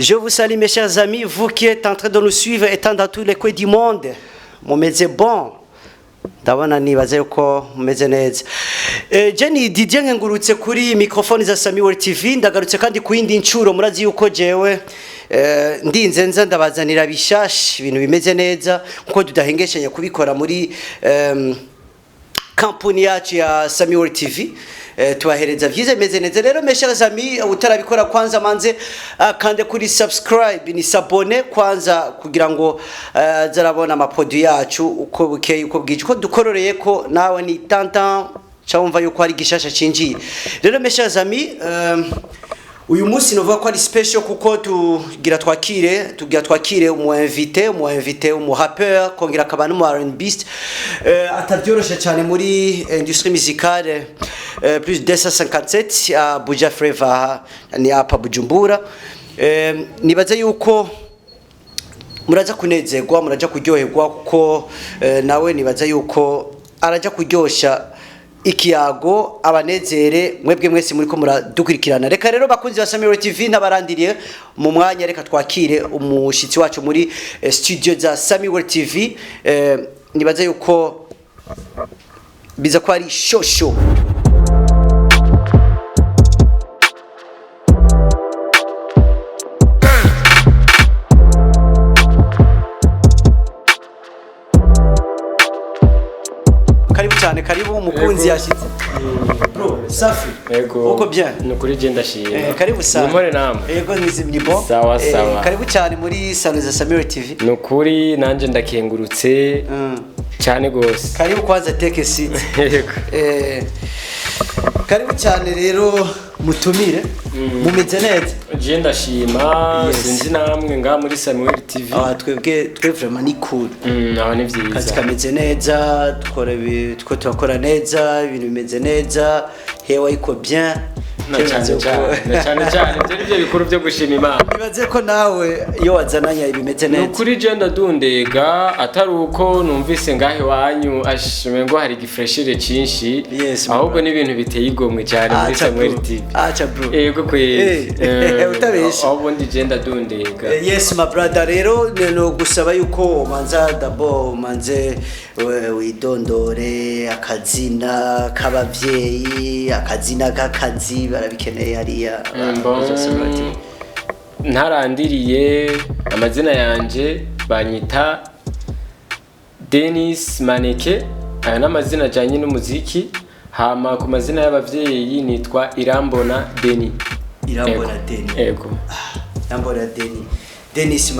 Je vous salue mes chers amis, vous qui êtes en train de nous suivre étant dans tous les coins du monde. Mumeze bon. Ndabona nibaza yuko mumeze neza. Jenny Didier ngengurutse kuri microphone za Samuel TV ndagarutse kandi ku yindi ncuro murazi yuko jewe ndinze nza ndabazanira bishashi ibintu bimeze neza kuko tudahengeshanya kubikora muri kampuni yacu ya Samuel TV. Tubahereza vyize meze neza rero mes chers amis utarabikora kwanza manze kande kuri subscribe ni sabone kwanza kugira ngo zarabona amapodu yacu uko bukeye uko bwije ko dukororeye ko nawe ni tantan cyumva yuko hari gishasha cinjiye rero mes chers amis uyu munsi novuga ko ari special kuko tugira twakire umu invité umu rappeur kongira kabana mu R&B atabyoroshe cyane muri industrie musicale plus de 257 à Buja Flava ni hapa Bujumbura nibaza yuko muraza kunezerwa muraja kuryoherwa kuko nawe nibaza yuko araja kuryosha ikiyago abanezere mwebwe mwese muri ko muradukurikirana reka rero bakunzi ba Samuel TV nabarandiriye mu mwanya reka twakire umushitsi wacu muri studio za Samuel TV nibaza yuko biza ko ari shosho karibu mukunzi yashitse bro safi yego uko bien nukuri je ndashimye karibu sana nimore namwe yego ni bon sawa sawa karibu cyane muri salon za Samuel TV nukuri nanje ndakengurutse cyane gose karibu kwanza take seat yego karibu cyane rero mutumire mumeze neza je ndashima sinzi namwe nga muri Samuel TV twebwe vraiment ni cool aho ni vyiza kazi kameze neza turakora neza ibintu bimeze neza hewa iko bien cyane ibyo bikuru byo gushima Imana bibaze ko nawe iyo wazananya ibimeze neza nukuri je ndadundega atari uko numvise ngahe wanyu ashime ngo hari gifreshire cinshi ahubwo ni ibintu biteye igomwe cyane muri Samuel TV acha bro yego kwezi utabesha ahubwo ndi je ndadundega yes my brother rero no gusaba yuko manza dabo manze widondore akazina kabavyeyi akazina kakazi barabikeneye hariya ntarandiriye amazina yanje banyita Dennis Maneke aya n'amazina ajanye n'umuziki hama ku mazina y'abavyeyi nitwa Irambona Deni yego Irambona Deni Dennis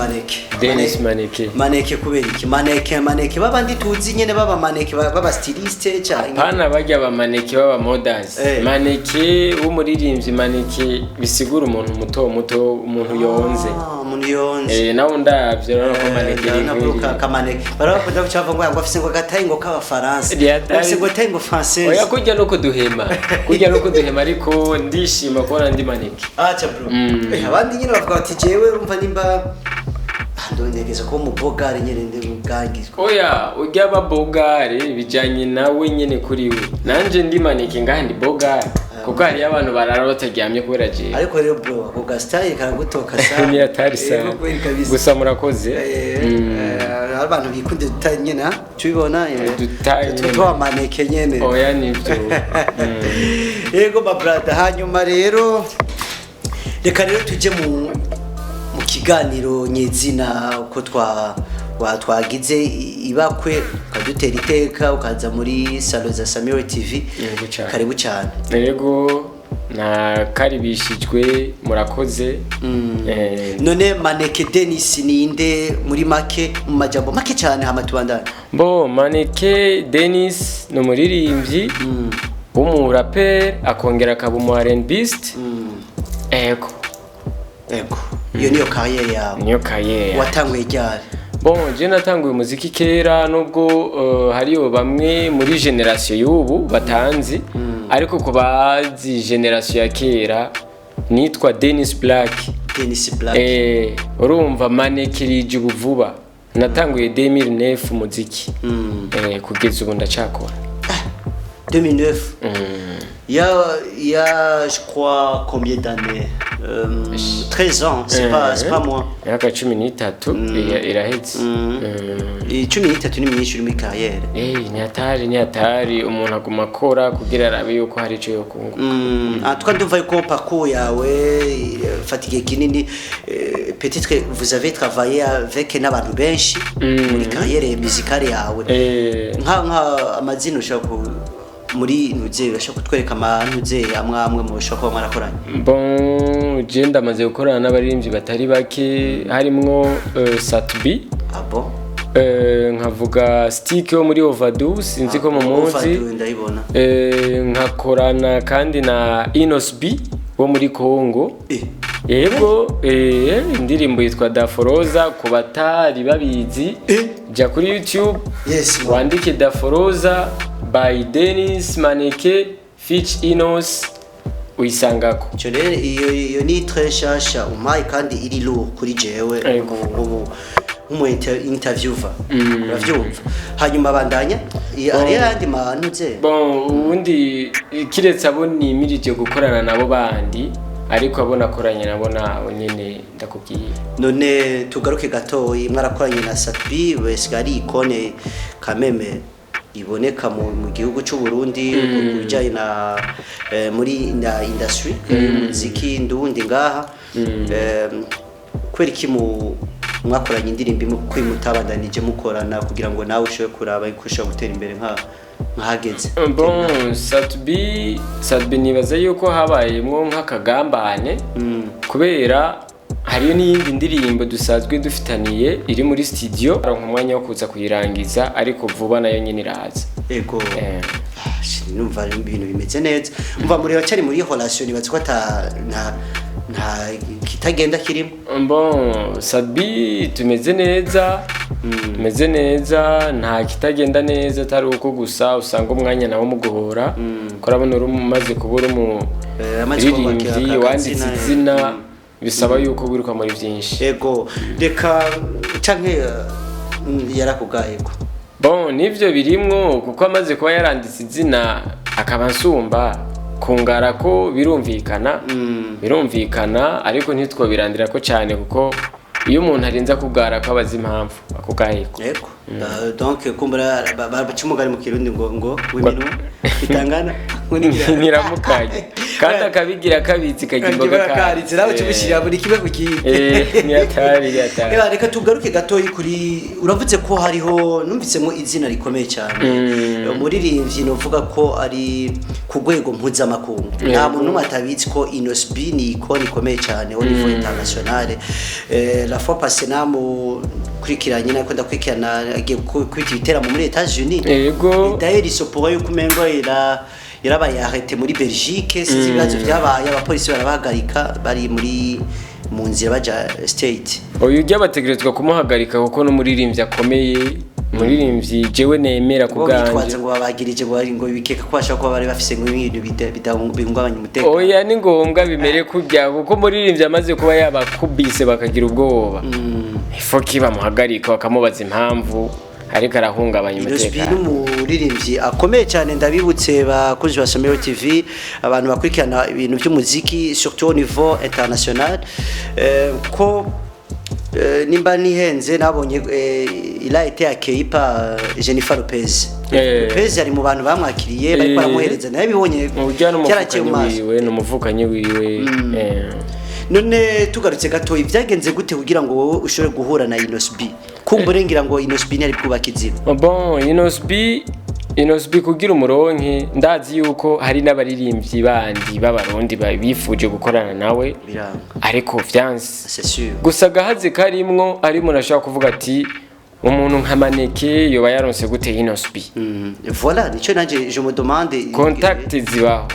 Maneke kubera iki maneke babandi tuzi nyene baba maneke baba styliste cyane pana bajya ba maneke baba models maneke umuririmbyi maneke bisigura umuntu muto umuntu yonze nawo ndavye rero ko maneke nabuka kamaneke barakunda kucava ngo afise ngo gatayi ngo kaba France afise ngo tayi ngo français oya kujya no kuduhema ariko ndishima ko ndi maneke acha bro abandi nyine bavuga ati jewe umva nimba ndonegeza ko mu bogare nyene ndi mugangizwa oya ujya ba bogare bijanye nawe nyene kuri we nanje ndi maneke ngandi bogare kuko hari abantu barara bataryamye kubera je ariko rero bro ako gastyle karagutoka sana ni atari sana gusa murakoze abantu bikunde dutanyena tubibona tutwa maneke nyene oya nivyo yego my brother hanyuma rero reka rero tuje mu kiganiro nyezina uko twagize ibakwe ukadutera iteka ukaza muri salon za Samuel TV karibu cyane yego na karibishijwe murakoze none Maneke Dennis ninde muri make mu majambo make cyane hama tubandana Maneke Dennis no muririmbyi umurapper akongera akaba umu R&B yego iyo niyo carrière yawe watanguye ryari je natanguye umuziki kera nubwo hariyo bamwe muri generation y'ubu batanzi ariko ko bazi generation ya kera nitwa Dennis Black urumva Maneke rije ubuvuba natanguye 2009 umuziki kugeza ubu ndacakora 2009 il y a je crois combien d'années 13 ans, c'est pas moi. Myaka 13 irahetse. 13 ni myinshi uri muri carrière. Ni hatari umuntu aguma akora kugira arabe yuko hari ico yokunguka. En tout cas ndumva yuko parcours yawe fatigue kinini, peut-être vous avez travaillé avec n'abantu benshi muri carrière musicale yawe. Nka amazina ushaka muri nuze bashaka kutwereka amanuze amwe mu bashaka mwarakoranye. Bon, je ndamaze gukorana n'abaririmbyi batari bake harimwo Satbi. Ah bon? Nkavuga Stick wo muri Overdose sinzi ko mu munsi. Nkakorana kandi na Inos B wo muri Kongo. Yego indirimbo yitwa Daforoza ku batari babizi. Ja kuri YouTube. Yes. Wandike Daforoza by Dennis Maneke Fitch Inos uyisangako. Cyo rero iyo ni très shasha umaye kandi iri lourd kuri jewe umu interviewer. Uravyumva. Hanyuma bandanya ari yandi manuze. Bon ubundi kiretse abo nimirije gukorana nabo bandi ariko abona akoranye nabo nawe nyene ndakubwiye. None tugaruke gatoyi mwarakoranye na Satbi wese ari ikone kameme iboneka mu gihugu cy'u Burundi ujyaye na muri industry muziki ndundi ngaha kweriki mwakoranye indirimbo mu kwimutabandanije mukorana kugira ngo nawe ushobore kuraba ikusha gutera imbere nkahageze. Bon Satbi nibaza yuko habayemwo nk'akagambane kubera hariyo n'iyindi ndirimbo dusazwe dufitaniye iri muri studio aronka umwanya wo kuza kuyirangiza ariko vuba nayo nyine iraza. Ego numva ibintu bimeze neza umva muri bacari muri relation nibaze ko nta kitagenda kirimo. Bon Satbi tumeze neza nta kitagenda neza atari uko gusa usanga umwanya nawo muguhora ko urabona umaze kubura ririmbyi wanditse izina bisaba yuko wiruka muri byinshi. Ego reka canke yarakugaye ko. Bon nivyo birimwo kuko amaze kuba yaranditse izina akaba nsumba kungara ko birumvikana ariko ntitwo birandira ko cyane kuko iyo umuntu arinza kugara ko abaza impamvu akugaye ko. Ego donc kumbura bacumugari mu kirundi ngo w'iminu bitangana niramukaje kandi akabigira kabitsi kagimboga karitse nawe cyubishira buri kibe kukindi. Ni atari. Reka tugaruke gatoyi kuri uravuze ko hariho numvisemo izina rikomeye cyane umuririmbyi novuga ko ari ku rwego mpuzamakungu. Nta muntu atabizi ko Inos B ni ikoni ikomeye cyane au niveau international. La fois passée namu kurikiranye nako ndakwikirana kwititera muri États-Unis. Yego. D'ailleurs isopora yo kumengo yarabaye arrêté muri Belgique sinzi ibibazo byabaye abapolisi barabahagarika bari mu nzira baja state. Oyo ujya bategerezwa kumuhagarika kuko no muririmbyi akomeye muririmbyi jewe nemera kubganje. Bitwaza ngo babagirije ngo bikeka ko bashaka kuba bari bafise nk'ibintu bidahungabanya umutekano. Oya ni ngombwa bimere kujya kuko muririmbyi amaze kuba yabakubise bakagira ubwoba. Ifo kiba muhagarika bakamubaza impamvu ariko arahungabanya umutekano. Umuririmbyi akomeye cyane ndabibutse bakozi ba Samiro TV abantu bakurikirana ibintu by'umuziki surtout au niveau international ko nimba nihenze nabonye il a été accueilli par Jennifer Lopez. Lopez ari mu bantu bamwakiriye bari baramuhereza naye bibonye cyarakiye mu maso n'umuvukanyi wiwe. None tugarutse gato ibyagenze gute kugira ngo wowe ushobore guhura na Inos B kumburengira ngo Inos B ntari kubaka izina. Bon Inos B kugira umuronke ndazi yuko hari n'abaririmbyi bandi b'abarundi bifuje gukorana nawe ariko vyanse gusa gahaze karimwo arimo nashaka kuvuga ati umuntu nka Maneke yoba yaronse gute Inos B. Voilà nico nanje je me demande contact zibaho.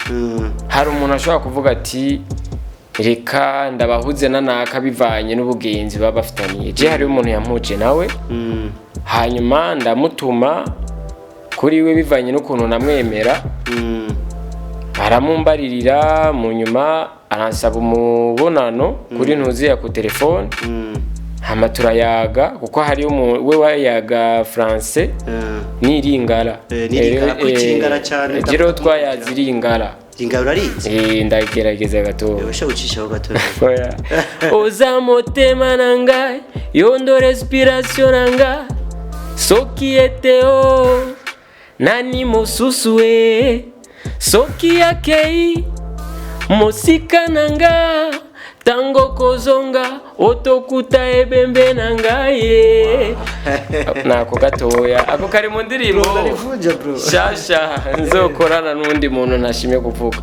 Hari umuntu ashaka kuvuga ati reka ndabahuze nanaka bivanye n'ubugenzi baba bafitaniye. Je hari umuntu yampuje nawe hanyuma ndamutuma kuri we bivanye n'ukuntu namwemera aramumbaririra mu nyuma aransaba umubonano kuri ntuziya ku telefone hama turayaga kuko hari we wayaga français n'iringara kw'iringara cyane rero twayaziringara Ringa urarizi ndagerageza gato yosha ucishaho gato oya oza motema nangai yondo respiration nangai soki eteo nani mosusue soki akei mosika nanga tango kozonga otokuta ebembe nangaye nako gatoya ako kari mu ndirimbo shasha nzokorana n'undi muntu ntashimye kuvuga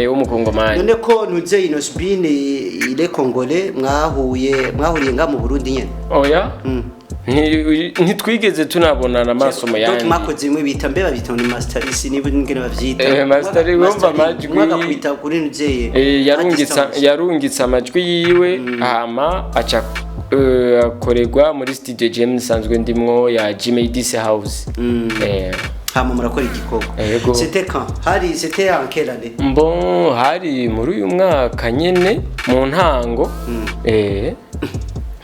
w'umukongomani none ko nuze Inosbine ile Kongole mwahuriye nga mu Burundi nyene oya ntitwigeze tunabonana amaso mu yandi mwakoze imwe bita mbeba bita ni masterisi niba ngene bavyita master wumva amajwi mwagakwita kuri nuzeye yarungitse amajwi yiwe hama aca akorerwa muri studio James sanzwe ndimwo ya G-Medis House hama murakora igikorwa c'était quand c'était en quelle année bon hari muri uyu mwaka nyene mu ntango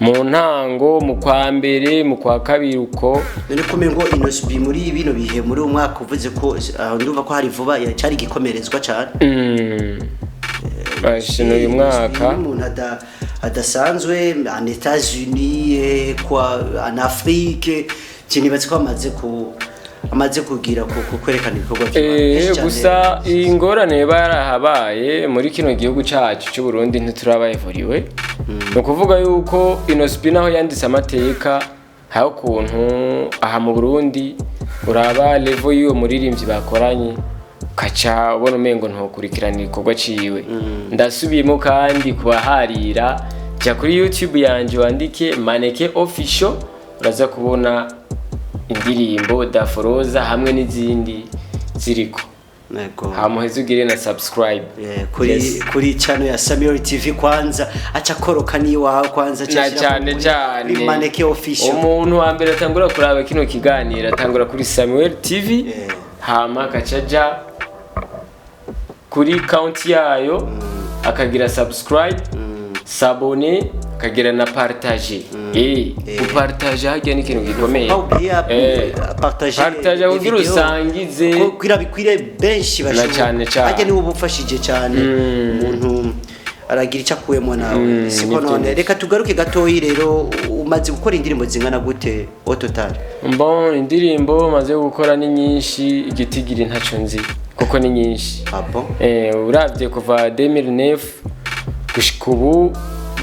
mu ntango mu kwa mbere mu kwa kabiri uko none kumengo Inosbi muri bino bihe muri umwaka uvuze ko ndumva ko hari vuba cyari gikomerezwa cyane bashino uyu mwaka umuntu adasanzwe en États-Unis kwa en Afrique kinibatse ko amaze kugira kwerekana ibikorwa by'Imana gusa ingorane barahabaye muri kino gihugu cyacu cy'u Burundi ntiturabayevuriwe no kuvuga yuko Inosbi naho yanditse amateka haho kuntu aha mu Burundi uraba level y'uwo muririmbyi bakoranye kaca ubona umengo ntokurikirana igikorwa ciwe ndasubiyemo kandi kubaharira jya kuri YouTube yanje wandike Maneke Official uraza kubona indirimbo Daforoza hamwe n'izindi ziriko hamuheze ugire na subscribe kuri channel ya Samuel TV kwanza acha koroka ni wawe kwanza cyane Maneke Official umuntu wa mbere atangura kuraba kino kiganiro atangura kuri Samuel TV hama kacaja kuri count yayo akagira subscribe s'abonner akagira na partager upartage hajya ni kintu gikomeye partage kugira usangize kugira bikwire benshi bashobora hajya ni ubufashije cyane umuntu aragira icyo akuyemo nawe siko none reka tugaruke gatoyi rero umaze gukora indirimbo zingana gute au total bon indirimbo maze gukora ni nyinshi igitigiri ntaco nzi kuko ni nyinshi uravye kuva 2009 gushika ubu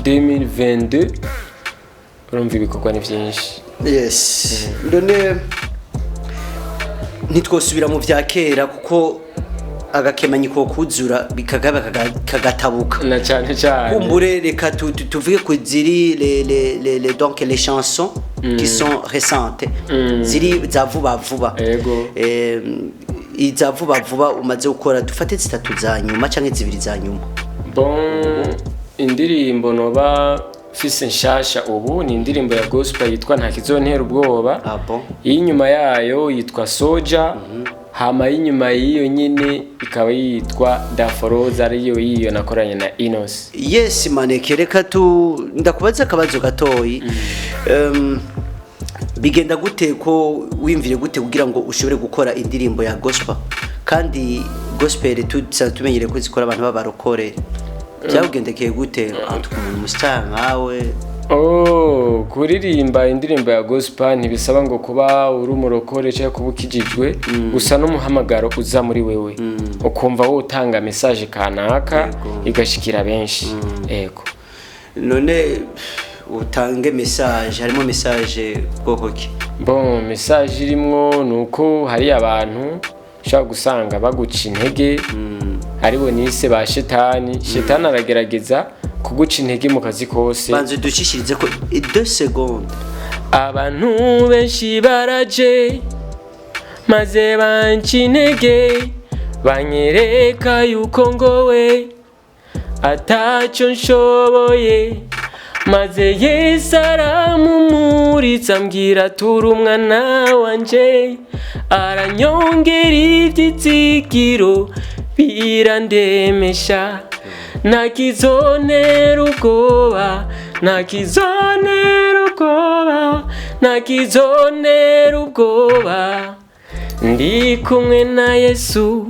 2022 urumva ibikorwa ni byinshi yes ndone ntitwosubira mu vya kera kuko agakemanyi ko kuzura bikagaba kagatabuka na cyane kumbure reka tuvuge ko ziri donc les chansons qui sont récentes ziri za vuba iza vuba umaze gukora dufate zitatu za nyuma canke zibiri za nyuma bon indirimbo noba fise nshasha ubu ni indirimbo ya gospel yitwa nta kizontera ubwoba inyuma yayo yitwa Soja hama inyuma yiyo nyine ikaba yitwa Daforoza ariyo yiyo nakoranye na Inos yes Maneke reka ndakubaza akabazo gatoyi bigenda gute ko wimvire gute kugira ngo ushobore gukora indirimbo ya gospel kandi gospel tumenyere ko zikora abantu babarokore byagendekeye gute umustar nkawe kuririmba indirimbo ya gospel ntibisaba ngo kuba uri umurokore cyangwa kuba ukijijwe gusa n'umuhamagaro uza muri wewe ukumva wowe utanga message kanaka igashikira benshi yego none utange message harimo message bwoko ki bon message irimo nuko hari abantu ushaka gusanga baguca intege aribo nise ba shetani aragerageza kuguca intege mu kazi kose banze dushishirize ko 2 secondes abantu benshi baraje maze banca intege banyereka yuko ngowe ataco nshoboye maze Yesu aramumuritsa ambwira turi umwana wanje aranyongera ivyitsikiro birandemesha nakizonera ubwoba ndi kumwe na Yesu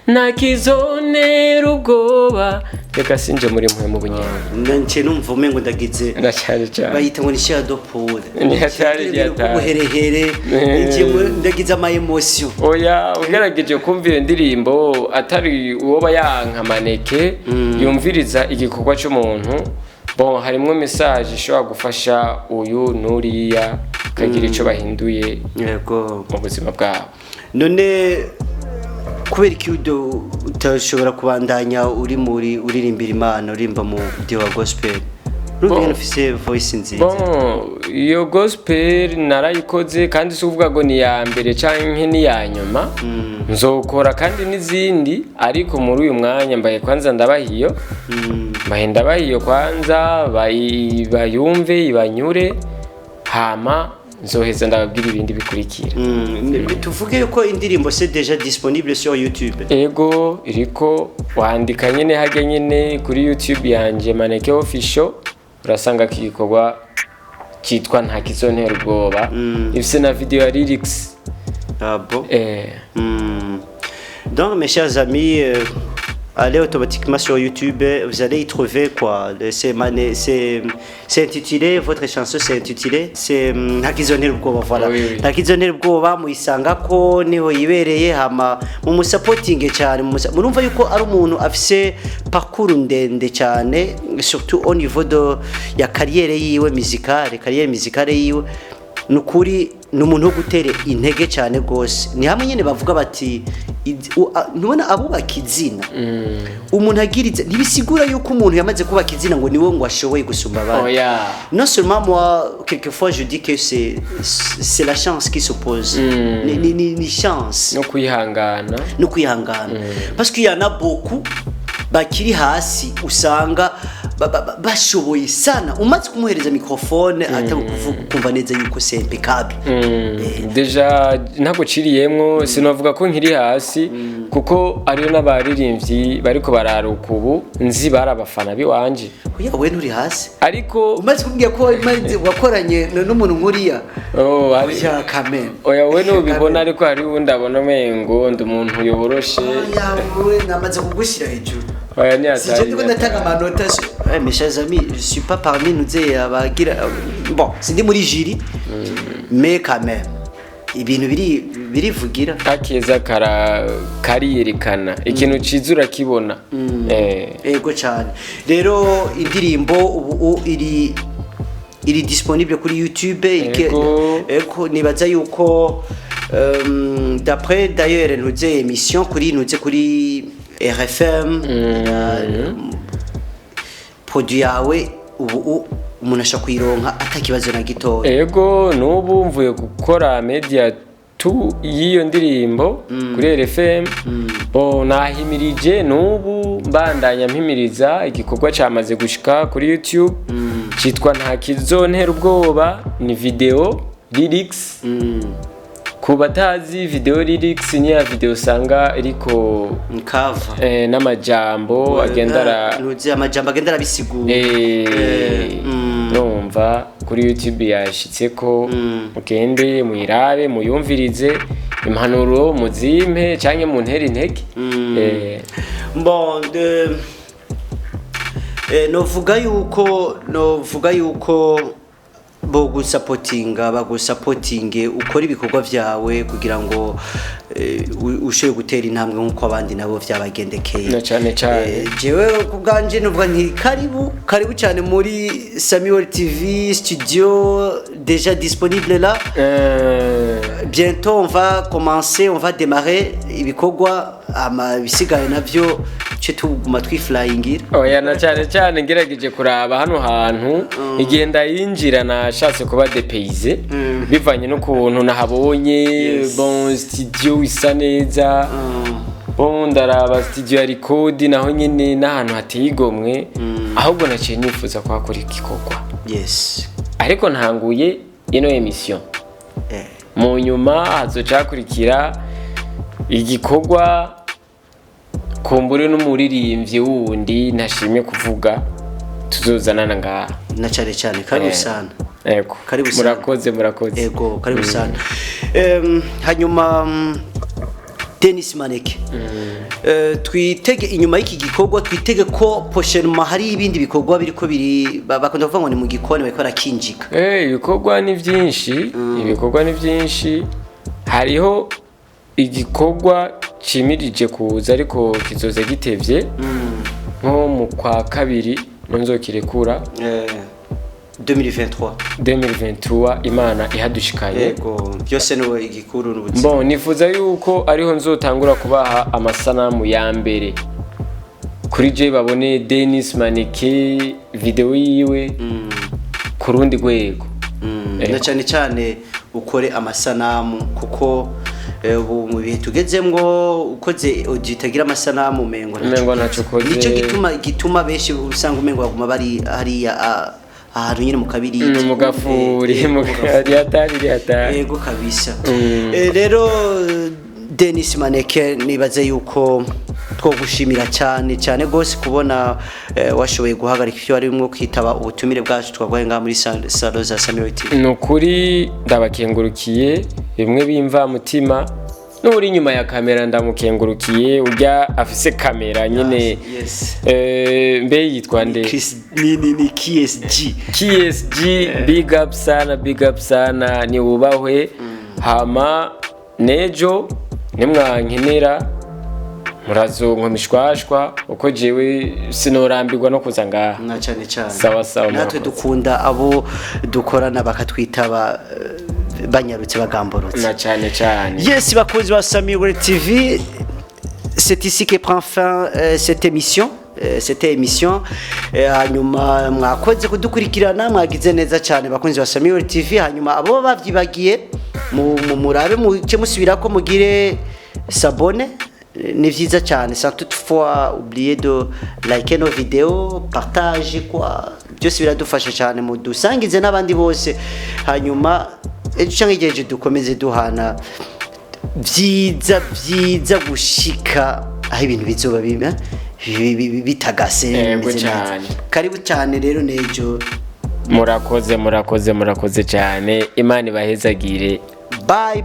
ntakizonera ubwoba reka sinje muri mwe mu bunyenga nanje numva umengo ndagize ndacyari cyane bayita ngo ni shadow pool Ni hatari. ubuherehere ndagize ama emotion oya ugerageje kumva iyo ndirimbo atari uwo yanka maneke yumviriza igikorwa cy'umuntu bon harimo message ishobora gufasha uyu nuriya kagira ico bahinduye yego mu buzima bwabo none kubera iki utashobora kubandanya uririmbira Imana urimba mu video wa gospel Ruben ufise voice nziza bon iyo gospel narayikoze kandi suvuga ngo ni ya mbere canke ni ya nyuma nzokora kandi n'izindi ariko muri uyu mwanya mbaye kwanza ndabahiyo ndabahiyo kwanza bayumve ibanyure hama nzoheza ndababwira ibindi bikurikira tuvuge yuko indirimbo c'est déjà disponible sur YouTube ego iriko wandika nyene hage nyene kuri YouTube yanje Maneke Official urasanga kikorwa cyitwa ntakizonera ubwoba ifise na video ya lyrics bon donc mes chers amis allez automatiquement sur YouTube, vous allez y trouver quoi. C'est intitulé, votre chanson c'est intitulé, c'est Ntakizonera ubwoba, voilà. Ntakizonera ubwoba muyisanga ko niho yibereye hama mu supporting cyane murumva yuko ari umuntu afise parcours ndende cyane surtout au niveau de ya carrière yiwe musicale yiwe nukuri numuntu wo gutere intege cyane gose ni hamwe nyene bavuga bati nubona abubaka izina umuntu agirize ntibisigura yuko umuntu yamaze kubaka izina ngo niwe ngo ashoboye gusumba abandi non seulement moi quelquefois je dis que c'est la chance qui s'oppose ni chance no kwihangana parce qu'il y en a beaucoup bakiri hasi usanga bashoboye sana umaze kumuhereza microphone kumva neza yuko c'est impeccable deja ntago ciriyemwo sinovuga ko nkiri hasi kuko ariyo n'abaririmbyi bariko bararuka ubu nzi barabafana biwanje we nturi hasi ariko umaze kumbwira ko wakoranye n'umuntu nkuriya ari ya kamera oya we nubibona ariko hari ubundi abona mengo ndi umuntu yoboroshe yawe namaze kugushira hejuru oya ni atari si je ndiko amanota mes chers amis je suis pas parmi nous abagira bon sindi muri jury mais quand même ibintu birivugira akeza kariyerekana ikintu cizura kibona ego cyane rero indirimbo ubu iri disponible kuri YouTube eko nibaza yuko d'après d'ailleurs nuze émission kuri RFM produit yawe ubu umuntu ashaka kuyironka atakibazo na gitoya ego nubu mvuye gukora media tu yiyo ndirimbo kuri RFM nahimirije nubu mbandanya mpimiriza igikorwa cyamaze gushika kuri YouTube cyitwa Ntakizonera ubwoba ni video lyrics ku batazi video lyrics ni ya video usanga iriko cover n'amajambo agenda amajambo agenda bisigura numva kuri YouTube yashitseko mugende muyirabe muyumvirize impanuro muzimpe canke mu ntera intege bon novuga yuko bagusapotinge ukora ibikorwa vyawe kugira ngo ushoye gutera intambwe nkuko abandi nabo vyabagendekeye na cyane jewe kubganje nuvuga nti karibu cyane muri Samuel TV studio déjà disponible là bientôt on va démarrer ibikorwa bisigaye navyo cyo tuguma twiflyingira oya na cyane ngerageje kuraba hano hantu igihe ndayinjira nashatse kuba depayse bivanye no kuntu nahabonye bon studio isa neza bon ndaraba studio ya record naho nyene n'ahantu hatiyigomwe ahubwo naciye nifuza kwakora igikorwa ariko ntanguye ino emission mu nyuma hazocakurikira igikorwa kumbure n'umuririmbyi wundi ntashimye kuvuga tuzozanana ngaha na cyane karibu sana ego murakoze ego karibu sana hanyuma Dennis Maneke twitege inyuma y'iki gikorwa twitege ko prochainement hari ibindi bikorwa biriko bakunda kuvuga ngo ni mu gikoni bariko barakinjika ibikorwa ni byinshi hariho igikorwa cimirije kuza ariko kizoza gitevye nko mu kwa kabiri nzokirekura 2023 Imana ihadushikaye yego byose niwe igikuru n'ubuzima bon nifuza yuko ariho nzotangura kubaha amasanamu ya mbere kuri je babone Dennis Maneke video yiwe ku rundi rwego na cyane ukore amasanamu kuko ubu mu bihe tugezemwo ukoze ugitagira amasanamu mengo naco koze nico gituma benshi usanga umengo baguma bari hariya ahantu nyine mu kabiri mu gafuri mu hatari yego kabisa rero Dennis Maneke nibaze yuko twogushimira cyane gose kubona washoboye guhagarika ivyo ari mwo kwitaba ubutumire bwacu twagwaye nga muri Salon za Samuel TV nukuri ndabakengurukiye bimwe bimva mutima n'uri nyuma ya kamera ndamukengurukiye urya afise kamera nyine mbe yitwa nde ni KSG big up sana ni ubahwe hama nejo nimwankenera murazonko mishwashwa uko jewe sinorambirwa no kuza ngaha na cyane sawa natwe dukunda abo dukorana bakatwitaba banyarutse bagamborotse na cyane yes bakozi ba Samuel TV c'est ici que prend fin cette émission hanyuma mwakoze kudukurikirana mwagize neza cyane bakunzi ba Samuel TV hanyuma abo bavyibagiye murabe muke musubira ko mugire s'abonner ni vyiza cyane sans toutefois oublier de liker nos vidéos partage quoi byose biradufasha cyane mu dusangize n'abandi bose hanyuma ejo igihe dukomeze duhana vyiza gushika aho ibintu bizoba bitagase karibu cyane rero nejo murakoze cyane Imana ibahezagire bye